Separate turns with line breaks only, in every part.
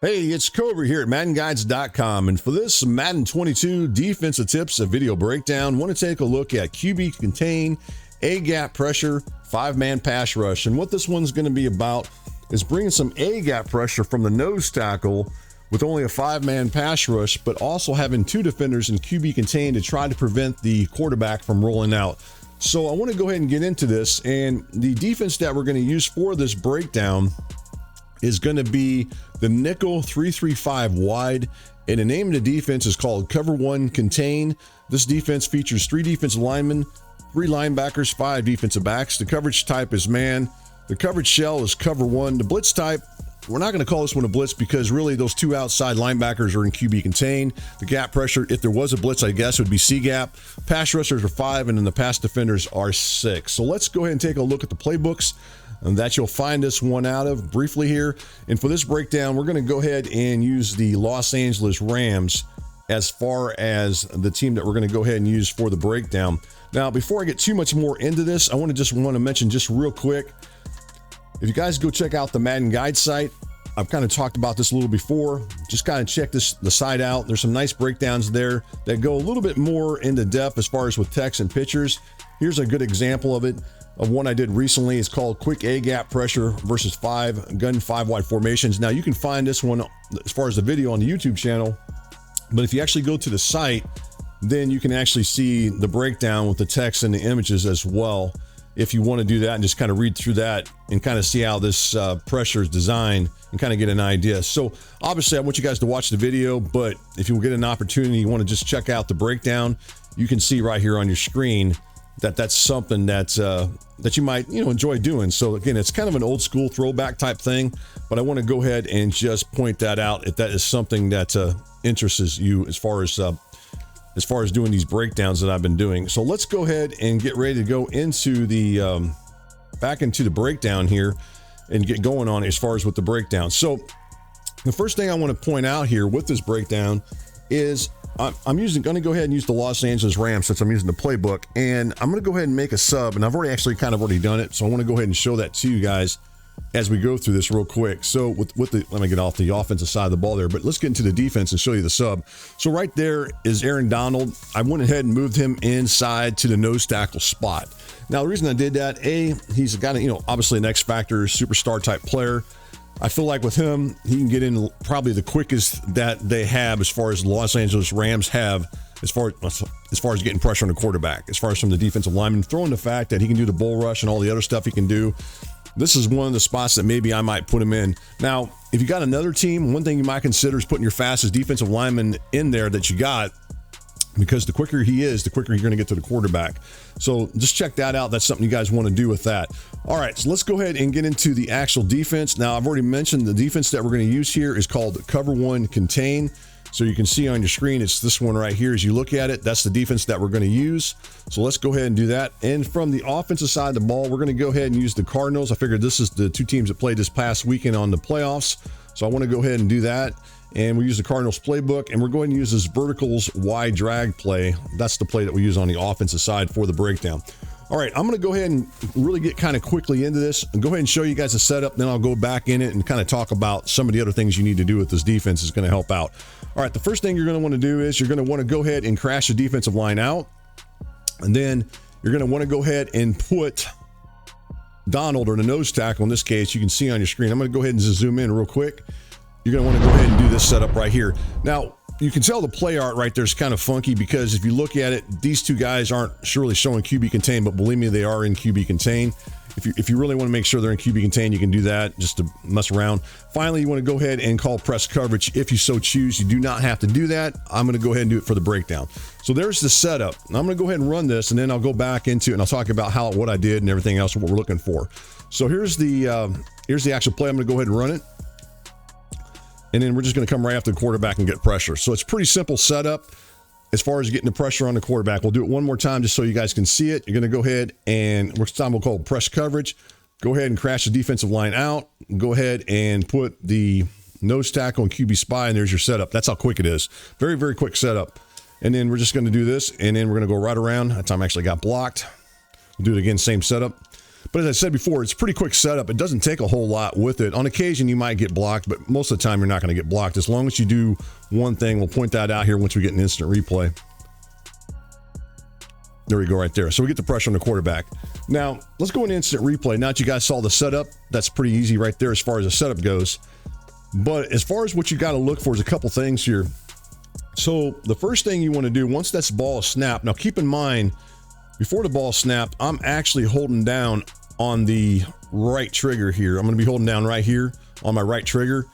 Hey, it's Cobra here at MaddenGuides.com, and for this Madden 22 defensive tips, a video breakdown, I want to take a look at QB contain, A-gap pressure, 5-man pass rush. And what this one's going to be about is bringing some A-gap pressure from the nose tackle with only a 5-man pass rush, but also having 2 defenders in QB contain to try to prevent the quarterback from rolling out. So I want to go ahead and get into this, and the defense that we're going to use for this breakdown is going to be the nickel 3-3-5 wide, and the name of the defense is called Cover 1 Contain. This defense features 3 defensive linemen, 3 linebackers, 5 defensive backs. The coverage type is man. The coverage shell is Cover 1. The blitz type, we're not going to call this one a blitz because really those 2 outside linebackers are in QB contain. The gap pressure, if there was a blitz, I guess, would be C gap. Pass rushers are 5, and then the pass defenders are 6. So let's go ahead and take a look at the playbooks that you'll find this one out of briefly here. And for this breakdown, we're going to go ahead and use the Los Angeles Rams as far as the team that we're going to go ahead and use for the breakdown. Now, before I get too much more into this, I want to mention just real quick, if you guys go check out the Madden Guide site, I've kind of talked about this a little before. Just kind of check the site out. There's some nice breakdowns there that go a little bit more into depth as far as with text and pictures. Here's a good example of it, of one I did recently. It's called Quick A-Gap Pressure versus 5 wide formations. Now, you can find this one as far as the video on the YouTube channel, but if you actually go to the site, then you can actually see the breakdown with the text and the images as well, if you want to do that and just kind of read through that and kind of see how this pressure is designed and kind of get an idea. So obviously I want you guys to watch the video, but if you get an opportunity, you want to just check out the breakdown, you can see right here on your screen that that's something that you might enjoy doing. So again, it's kind of an old school throwback type thing, but I want to go ahead and just point that out if that is something that interests you as far as doing these breakdowns that I've been doing. So let's go ahead and get ready to go into the back into the breakdown here and get going on as far as with the breakdown. So the first thing I want to point out here with this breakdown is I'm going to go ahead and use the Los Angeles Rams since I'm using the playbook, and I'm going to go ahead and make a sub, and I've already done it. So I want to go ahead and show that to you guys as we go through this real quick. So with the, let me get off the offensive side of the ball there, but let's get into the defense and show you the sub. So right there is Aaron Donald. I went ahead and moved him inside to the nose tackle spot. Now, the reason I did that, he's got obviously an X factor, superstar type player. I feel like with him, he can get in probably the quickest that they have as far as the Los Angeles Rams have as far as getting pressure on the quarterback, as far as from the defensive lineman, throwing the fact that he can do the bull rush and all the other stuff he can do. This is one of the spots that maybe I might put him in. Now, if you got another team, one thing you might consider is putting your fastest defensive lineman in there that you got, because the quicker he is, the quicker you're going to get to the quarterback. So just check that out. That's something you guys want to do with that. All right, so let's go ahead and get into the actual defense. Now, I've already mentioned the defense that we're going to use here is called Cover 1 Contain. So you can see on your screen, it's this one right here. As you look at it, that's the defense that we're going to use. So let's go ahead and do that. And from the offensive side of the ball, we're going to go ahead and use the Cardinals. I figured this is the 2 teams that played this past weekend on the playoffs. So I want to go ahead and do that. And we use the Cardinals playbook, and we're going to use this verticals wide drag play. That's the play that we use on the offensive side for the breakdown. All right, I'm going to go ahead and really get kind of quickly into this and go ahead and show you guys the setup. Then I'll go back in it and kind of talk about some of the other things you need to do with this defense is going to help out. All right, the first thing you're going to want to do is you're going to want to go ahead and crash the defensive line out. And then you're going to want to go ahead and put Donald, or the nose tackle in this case, you can see on your screen. I'm going to go ahead and zoom in real quick. You're going to want to go ahead and do this setup right here. Now, you can tell the play art right there is kind of funky because if you look at it, these 2 guys aren't surely showing QB contain, but believe me, they are in QB contain. If you really want to make sure they're in QB contain, you can do that just to mess around. Finally, you want to go ahead and call press coverage if you so choose. You do not have to do that. I'm going to go ahead and do it for the breakdown. So there's the setup. Now I'm going to go ahead and run this, and then I'll go back into it and I'll talk about what I did and everything else and what we're looking for. So here's the actual play. I'm going to go ahead and run it. And then we're just going to come right after the quarterback and get pressure. So it's pretty simple setup as far as getting the pressure on the quarterback. We'll do it one more time just so you guys can see it. You're going to go ahead and this time we'll call it press coverage. Go ahead and crash the defensive line out. Go ahead and put the nose tackle and QB spy, and there's your setup. That's how quick it is. Very, very quick setup. And then we're just going to do this, and then we're going to go right around. That time I actually got blocked. We'll do it again, same setup. But as I said before, it's a pretty quick setup. It doesn't take a whole lot with it. On occasion, you might get blocked, but most of the time, you're not going to get blocked. As long as you do one thing, we'll point that out here once we get an instant replay. There we go right there. So we get the pressure on the quarterback. Now, let's go into instant replay. Now that you guys saw the setup, that's pretty easy right there as far as the setup goes. But as far as what you got to look for is a couple things here. So the first thing you want to do, once that ball is snapped, now keep in mind, before the ball is snapped, I'm actually holding down on the right trigger here. I'm going to be holding down right here on my right trigger,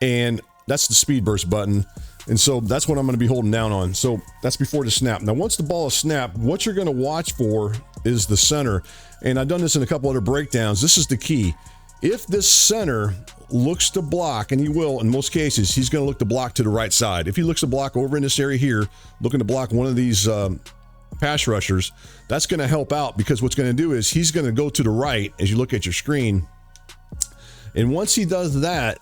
and that's the speed burst button. And so that's what I'm going to be holding down on. So that's before the snap. Now, once the ball is snapped, what you're going to watch for is the center. And I've done this in a couple other breakdowns. This is the key. If this center looks to block, and he will in most cases, he's going to look to block to the right side. If he looks to block over in this area here, looking to block one of these pass rushers, that's going to help out, because what's going to do is he's going to go to the right as you look at your screen. And once he does that,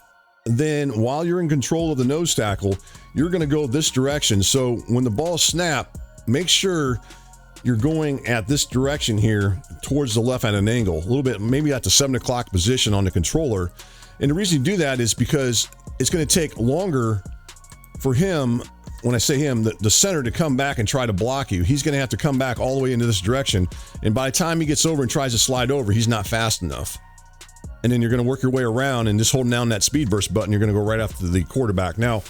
then while you're in control of the nose tackle, you're going to go this direction. So when the ball snaps, make sure you're going at this direction here towards the left at an angle, a little bit, maybe at the 7 o'clock position on the controller. And the reason you do that is because it's going to take longer for him, when I say him, the center, to come back and try to block you. He's going to have to come back all the way into this direction. And by the time he gets over and tries to slide over, he's not fast enough. And then you're going to work your way around, and just holding down that speed burst button, you're going to go right after the quarterback. Now,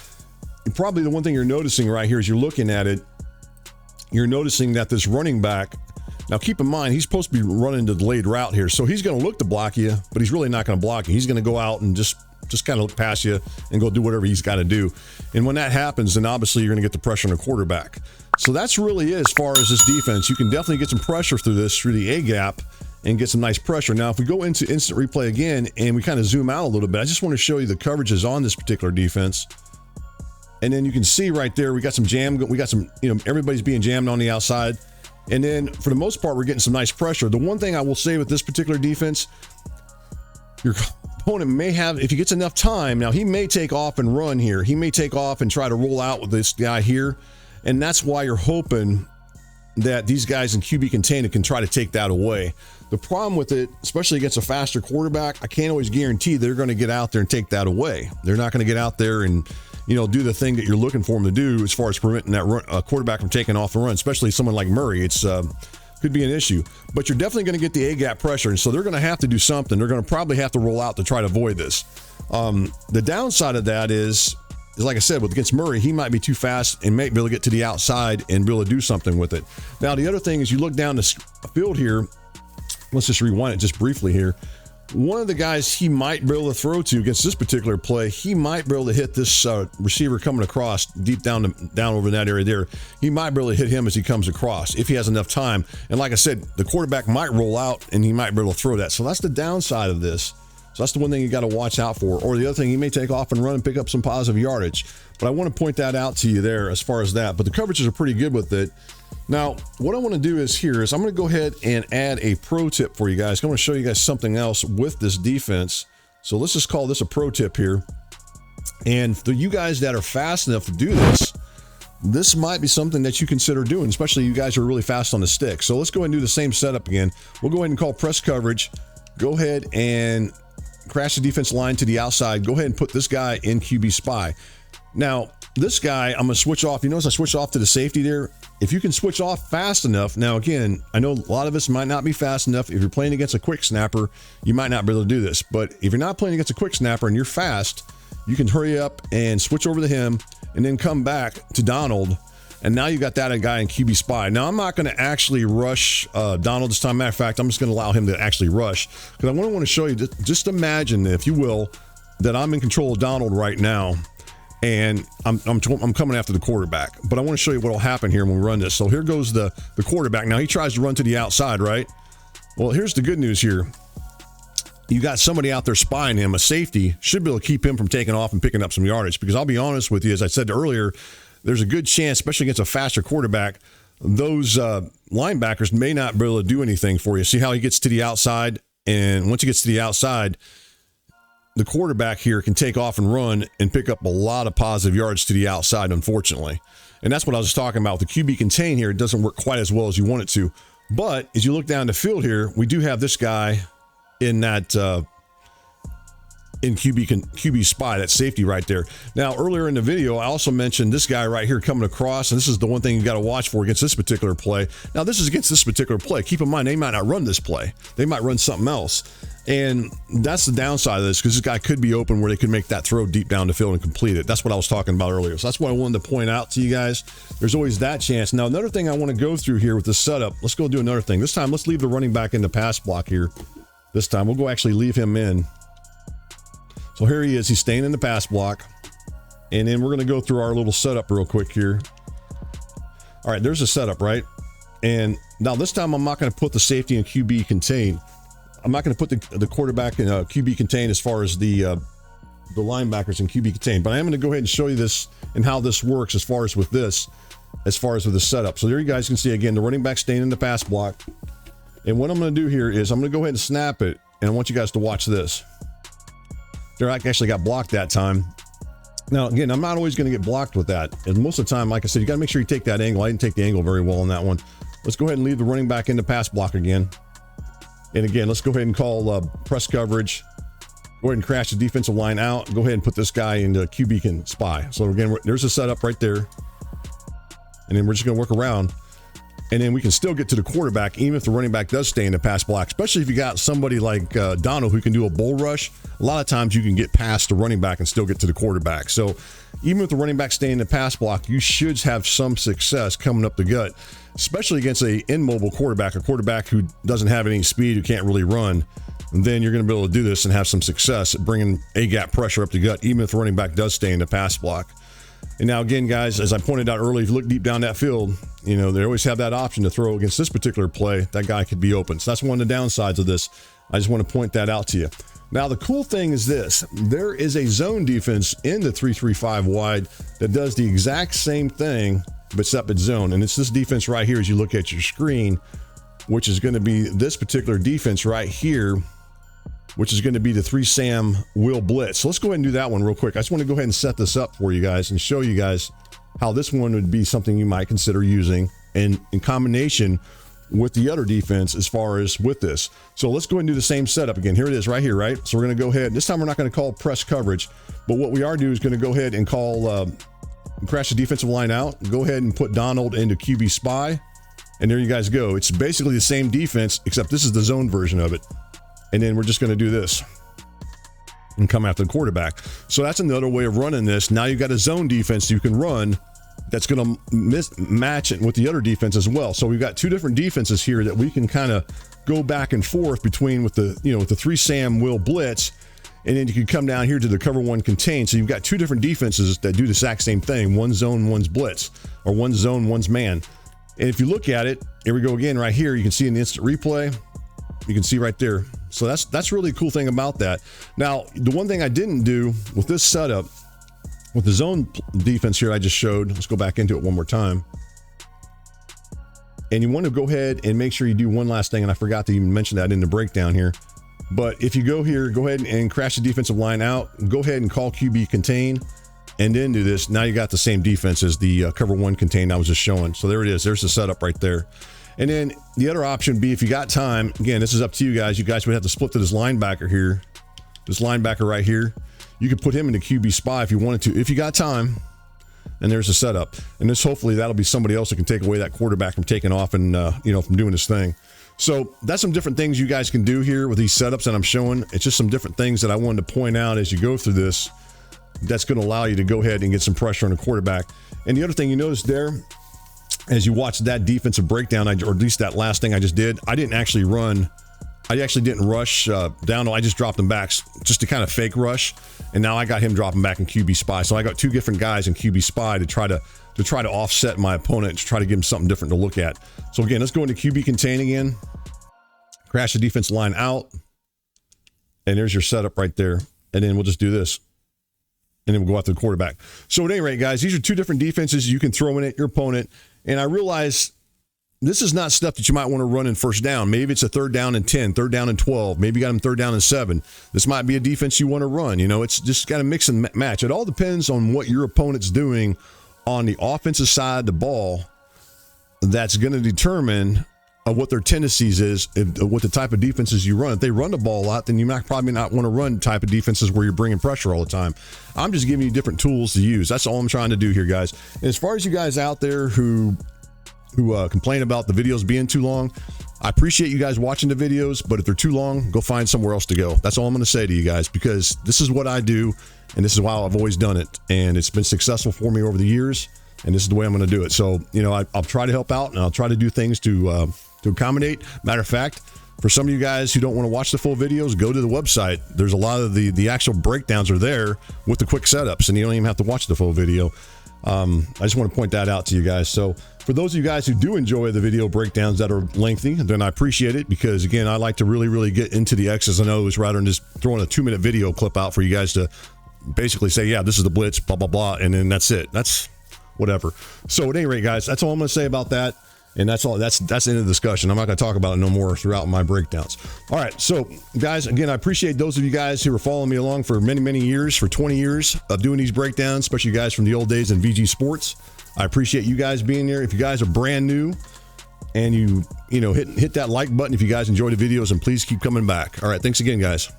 probably the one thing you're noticing right here as you're looking at it, you're noticing that this running back, now keep in mind, he's supposed to be running the delayed route here. So he's going to look to block you, but he's really not going to block you. He's going to go out and just kind of look past you and go do whatever he's got to do. And when that happens, then obviously you're going to get the pressure on the quarterback. So that's really it as far as this defense. You can definitely get some pressure through this, through the A gap, and get some nice pressure. Now, if we go into instant replay again and we kind of zoom out a little bit, I just want to show you the coverages on this particular defense. And then you can see right there, we got some jam. We got some, everybody's being jammed on the outside. And then for the most part, we're getting some nice pressure. The one thing I will say with this particular defense, your opponent may have, if he gets enough time, now he may take off and run here. He may take off and try to roll out with this guy here. And that's why you're hoping that these guys in QB containment can try to take that away. The problem with it, especially against a faster quarterback, I can't always guarantee they're going to get out there and take that away. They're not going to get out there and, do the thing that you're looking for them to do as far as preventing that quarterback from taking off the run, especially someone like Murray. It's could be an issue. But you're definitely going to get the A-gap pressure, and so they're going to have to do something. They're going to probably have to roll out to try to avoid this. The downside of that is like I said, against Murray, he might be too fast and may be able to get to the outside and be able to do something with it. Now, the other thing is you look down the field here. Let's just rewind it just briefly here. One of the guys he might be able to throw to against this particular play, he might be able to hit this receiver coming across deep down over in that area there. He might be able to hit him as he comes across if he has enough time. And like I said, the quarterback might roll out and he might be able to throw that. So that's the downside of this. So that's the one thing you got to watch out for. Or the other thing, he may take off and run and pick up some positive yardage. But I want to point that out to you there as far as that. But the coverages are pretty good with it. Now, what I want to do is I'm going to go ahead and add a pro tip for you guys. I'm going to show you guys something else with this defense. So let's just call this a pro tip here. And for you guys that are fast enough to do this might be something that you consider doing, especially you guys who are really fast on the stick. So let's go ahead and do the same setup again. We'll go ahead and call press coverage. Go ahead and crash the defense line to the outside. Go ahead and put this guy in QB spy. Now, this guy, I'm going to switch off. You notice I switched off to the safety there. If you can switch off fast enough, now again, I know a lot of us might not be fast enough. If you're playing against a quick snapper, you might not be able to do this. But if you're not playing against a quick snapper and you're fast, you can hurry up and switch over to him and then come back to Donald. And now you got that guy in QB spy. Now, I'm not going to actually rush Donald this time. Matter of fact, I'm just going to allow him to actually rush. Because I want to show you, just imagine, if you will, that I'm in control of Donald right now. And I'm coming after the quarterback. But I want to show you what will happen here when we run this. So here goes the quarterback. Now, he tries to run to the outside, right? Well, here's the good news here. You got somebody out there spying him. A safety should be able to keep him from taking off and picking up some yardage. Because I'll be honest with you, as I said earlier, there's a good chance, especially against a faster quarterback, those linebackers may not be able to do anything for you. See how he gets to the outside? And once he gets to the outside, the quarterback here can take off and run and pick up a lot of positive yards to the outside, unfortunately. And that's what I was talking about. The QB contain here, it doesn't work quite as well as you want it to. But as you look down the field here, we do have this guy in that in QB spy, that safety right there. Now, earlier in the video, I also mentioned this guy right here coming across, and this is the one thing you got to watch for against this particular play. Now, this is against this particular play. Keep in mind, they might not run this play. They might run something else. And that's the downside of this, because this guy could be open where they could make that throw deep down the field and complete it. That's what I was talking about earlier. So that's what I wanted to point out to you guys. There's always that chance. Now, another thing I want to go through here with this setup, let's go do another thing. This time, let's leave the running back in the pass block here. This time, we'll go actually leave him in. So here he is. He's staying in the pass block. And then we're going to go through our little setup real quick here. All right, there's a setup, right? And now this time, I'm not going to put the safety in QB contain. I'm not going to put the quarterback in QB contain as far as the linebackers in QB contain, but I am going to go ahead and show you this and how this works as far as with the setup. So there you guys can see again the running back staying in the pass block. And what I'm going to do here is I'm going to go ahead and snap it, and I want you guys to watch this. There, I actually got blocked that time. Now again, I'm not always going to get blocked with that, and most of the time, like I said, you got to make sure you take that angle. I didn't take the angle very well on that one. Let's go ahead and leave the running back in the pass block again. And again, let's go ahead and call press coverage. Go ahead and crash the defensive line out. Go ahead and put this guy into QB can spy. So again, there's a setup right there. And then we're just going to work around. And then we can still get to the quarterback, even if the running back does stay in the pass block, especially if you got somebody like Donald who can do a bull rush. A lot of times you can get past the running back and still get to the quarterback. So even if the running back stay in the pass block, you should have some success coming up the gut, especially against a immobile quarterback, a quarterback who doesn't have any speed, who can't really run. And then you're going to be able to do this and have some success at bringing A-gap pressure up the gut, even if the running back does stay in the pass block. And now again, guys, as I pointed out earlier, if you look deep down that field, you know, they always have that option to throw against this particular play. That guy could be open. So that's one of the downsides of this. I just want to point that out to you. Now, the cool thing is this. There is a zone defense in the 3-3-5 wide that does the exact same thing, but except it's zone. And it's this defense right here as you look at your screen, which is going to be this particular defense right here, which is going to be the 3-Sam will blitz. So let's go ahead and do that one real quick. I just want to go ahead and set this up for you guys and show you guys how this one would be something you might consider using in combination with the other defense as far as with this. So let's go ahead and do the same setup again. Here it is right here, right? So we're going to go ahead. This time we're not going to call press coverage, but what we are doing is going to go ahead and call crash the defensive line out. Go ahead and put Donald into QB spy. And there you guys go. It's basically the same defense, except this is the zone version of it. And then we're just going to do this and come after the quarterback. So that's another way of running this. Now you've got a zone defense you can run that's going to match it with the other defense as well. So we've got two different defenses here that we can kind of go back and forth between with the, you know, with the 3-Sam will blitz. And then you can come down here to the cover one contain. So you've got two different defenses that do the exact same thing. One zone, one's blitz, or one zone, one's man. And if you look at it, here we go again right here. You can see in the instant replay, you can see right there. So that's really a cool thing about that. Now, the one thing I didn't do with this setup, with the zone defense here I just showed, let's go back into it one more time. And you want to go ahead and make sure you do one last thing, and I forgot to even mention that in the breakdown here. But if you go here, go ahead and crash the defensive line out, go ahead and call QB contain, and then do this. Now you got the same defense as the cover one contain I was just showing. So there it is. There's the setup right there. And then the other option would be, if you got time, again, this is up to you guys. You guys would have to split to this linebacker here, this linebacker right here. You could put him into QB spy if you wanted to, if you got time. And there's the setup. And this, hopefully that'll be somebody else that can take away that quarterback from taking off and, you know, from doing his thing. So that's some different things you guys can do here with these setups that I'm showing. It's just some different things that I wanted to point out as you go through this. That's going to allow you to go ahead and get some pressure on the quarterback. And the other thing you notice there, as you watch that defensive breakdown, or at least that last thing I just did, I didn't actually didn't rush down. I just dropped him back just to kind of fake rush. And now I got him dropping back in QB spy. So I got two different guys in QB spy to try to offset my opponent, to try to give him something different to look at. So again, let's go into QB contain again, crash the defense line out. And there's your setup right there. And then we'll just do this. And then we'll go after the quarterback. So at any rate, guys, these are two different defenses you can throw in at your opponent. And I realize this is not stuff that you might want to run in first down. Maybe it's a 3rd down and 10, 3rd down and 12. Maybe you got them 3rd down and 7. This might be a defense you want to run. You know, it's just got to mix and match. It all depends on what your opponent's doing on the offensive side of the ball. That's going to determine of what their tendencies is, what the type of defenses you run. If they run the ball a lot, then you might probably not want to run type of defenses where you're bringing pressure all the time. I'm just giving you different tools to use. That's all I'm trying to do here, guys. And as far as you guys out there who complain about the videos being too long, I appreciate you guys watching the videos, but if they're too long, go find somewhere else to go. That's all I'm going to say to you guys, because this is what I do, and this is how I've always done it, and it's been successful for me over the years, and this is the way I'm going to do it. So, you know, I'll try to help out, and I'll try to do things to accommodate. Matter of fact, for some of you guys who don't want to watch the full videos, go to the website. There's a lot of the actual breakdowns are there with the quick setups, and you don't even have to watch the full video. I just want to point that out to you guys. So for those of you guys who do enjoy the video breakdowns that are lengthy, then I appreciate it, because again, I like to really get into the X's and O's rather than just throwing a 2-minute video clip out for you guys to basically say, yeah, this is the blitz, blah, blah, blah. And then that's it. That's whatever. So at any rate, guys, that's all I'm going to say about that. And that's all. That's the end of the discussion. I'm not going to talk about it no more throughout my breakdowns. All right. So, guys, again, I appreciate those of you guys who are following me along for many years, for 20 years of doing these breakdowns, especially you guys from the old days in VG Sports. I appreciate you guys being there. If you guys are brand new and you know, hit that like button if you guys enjoy the videos, and please keep coming back. All right. Thanks again, guys.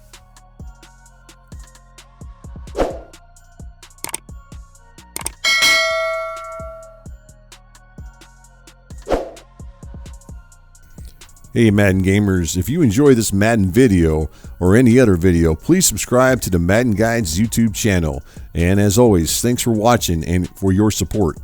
Hey Madden gamers, if you enjoy this Madden video or any other video, please subscribe to the Madden Guides YouTube channel. And as always, thanks for watching and for your support.